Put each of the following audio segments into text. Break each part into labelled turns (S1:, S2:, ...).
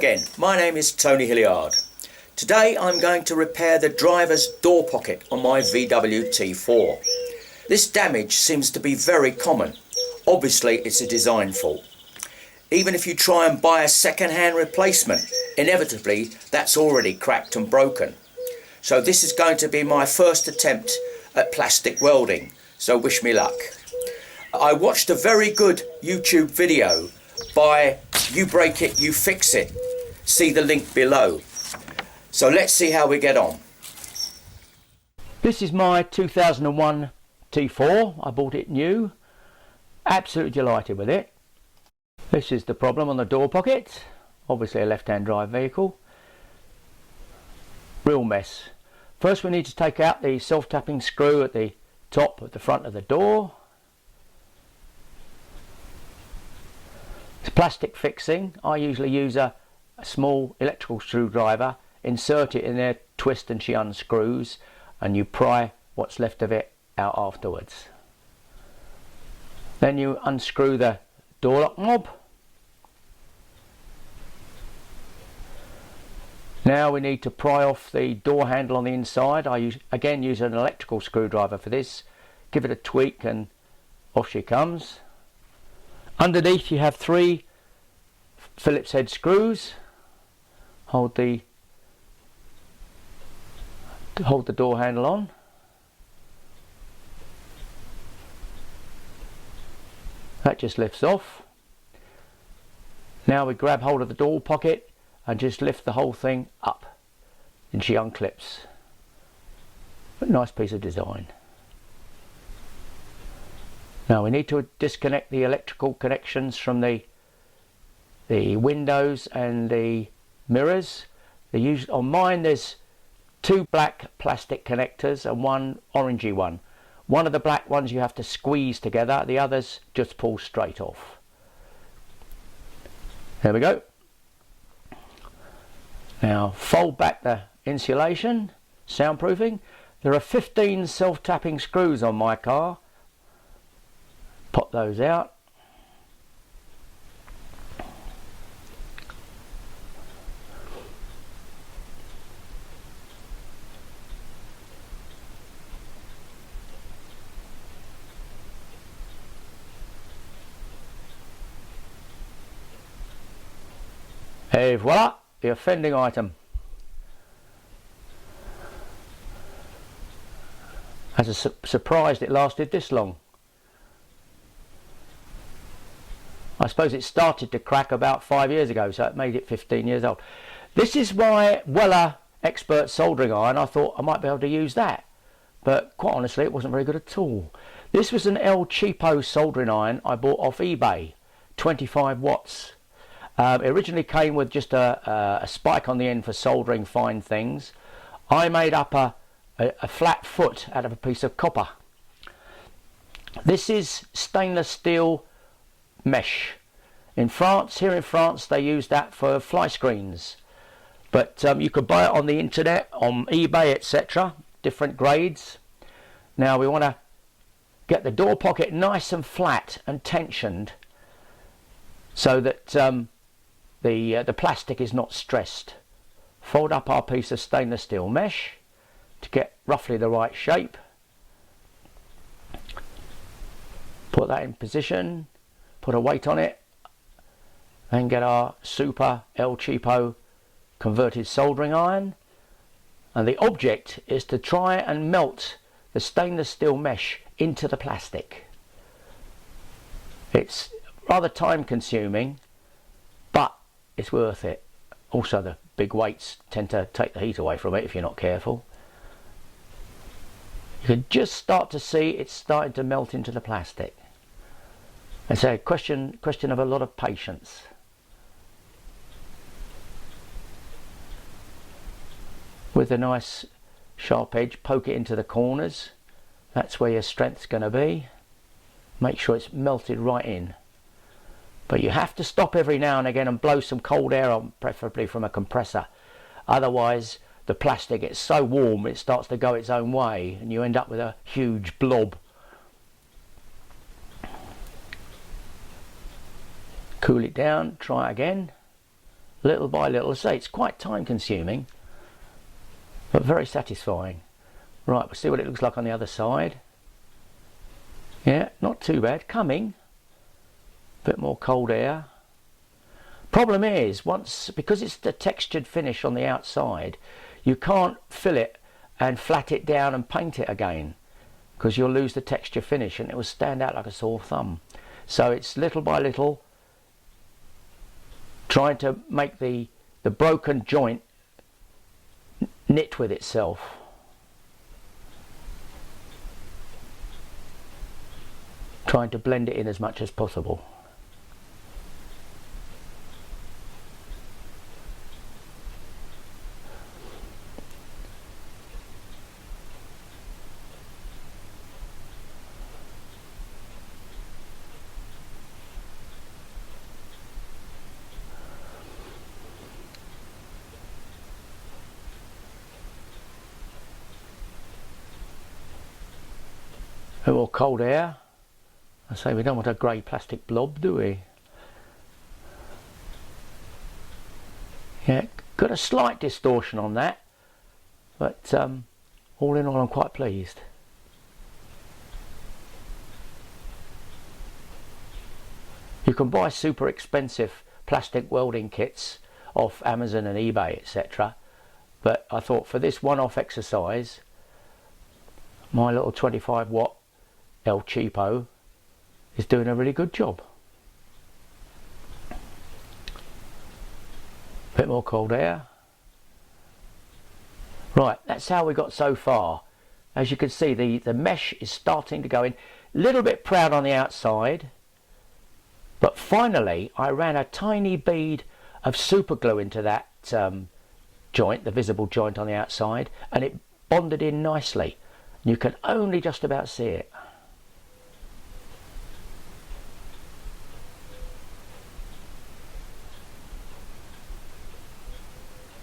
S1: again. My name is Tony Hilliard. Today I'm going to repair the driver's door pocket on my VW T4. This damage seems to be very common. Obviously it's a design fault. Even if you try and buy a second-hand replacement, inevitably that's already cracked and broken. So this is going to be my first attempt at plastic welding, so wish me luck. I watched a very good YouTube video by You Break It, You Fix It. See the link below. So let's see how we get on. This is my 2001 T4. I bought it new. Absolutely delighted with it. This is the problem on the door pocket. Obviously a left-hand drive vehicle. Real mess. First we need to take out the self-tapping screw at the top at the front of the door. It's plastic fixing. I usually use a small electrical screwdriver, insert it in there, twist and she unscrews, and you pry what's left of it out afterwards. Then you unscrew the door lock knob. Now we need to pry off the door handle on the inside. I again use an electrical screwdriver for this. Give it a tweak and off she comes. Underneath you have 3 Phillips head screws. Hold the door handle on. That just lifts off. Now we grab hold of the door pocket and just lift the whole thing up and she unclips. A nice piece of design. Now we need to disconnect the electrical connections from the windows and the mirrors. On mine there's 2 black plastic connectors and 1 orangey one. One of the black ones you have to squeeze together, the others just pull straight off. There we go. Now fold back the insulation, soundproofing. There are 15 self-tapping screws on my car. Pop those out. Et voila, the offending item. I was surprised it lasted this long. I suppose it started to crack about 5 years ago, so it made it 15 years old. This is my Weller Expert soldering iron. I thought I might be able to use that, but quite honestly it wasn't very good at all. This was an El Cheapo soldering iron I bought off eBay, 25 watts. It originally came with just a spike on the end for soldering fine things. I made up a flat foot out of a piece of copper. This is stainless steel mesh. Here in France they use that for fly screens, but you could buy it on the internet, on eBay, etc. Different grades. Now we want to get the door pocket nice and flat and tensioned so that the plastic is not stressed. Fold up our piece of stainless steel mesh to get roughly the right shape. Put that in position, put a weight on it, and get our super El Cheapo converted soldering iron. And the object is to try and melt the stainless steel mesh into the plastic. It's rather time consuming, but it's worth it. Also the big weights tend to take the heat away from it if you're not careful. You can just start to see it's starting to melt into the plastic. It's a question of a lot of patience. With a nice sharp edge, poke it into the corners. That's where your strength's going to be. Make sure it's melted right in. But you have to stop every now and again and blow some cold air on, preferably from a compressor. Otherwise the plastic gets so warm it starts to go its own way and you end up with a huge blob. Cool it down, try again. little by little. Say it's quite time consuming, but very satisfying. Right, we'll see what it looks like on the other side. Yeah, not too bad. Coming. Bit more cold air. Problem is, because it's the textured finish on the outside, you can't fill it and flat it down and paint it again, because you'll lose the texture finish and it will stand out like a sore thumb. So it's little by little trying to make the broken joint knit with itself. Trying to blend it in as much as possible. Or cold air. I say we don't want a grey plastic blob, do we? Yeah, got a slight distortion on that, but all in all I'm quite pleased. You can buy super expensive plastic welding kits off Amazon and eBay, etc. But I thought for this one-off exercise, my little 25 watt El Cheapo is doing a really good job. Bit more cold air. Right, that's how we got so far. As you can see, the mesh is starting to go in. Little bit proud on the outside, but finally I ran a tiny bead of super glue into that joint, the visible joint on the outside, and it bonded in nicely. You can only just about see it.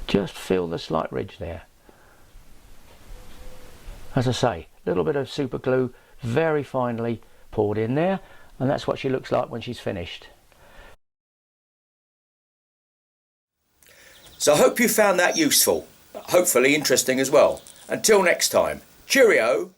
S1: Just feel the slight ridge there. As I say, a little bit of super glue very finely poured in there, and that's what she looks like when she's finished.
S2: So I hope you found that useful, hopefully interesting as well. Until next time, cheerio!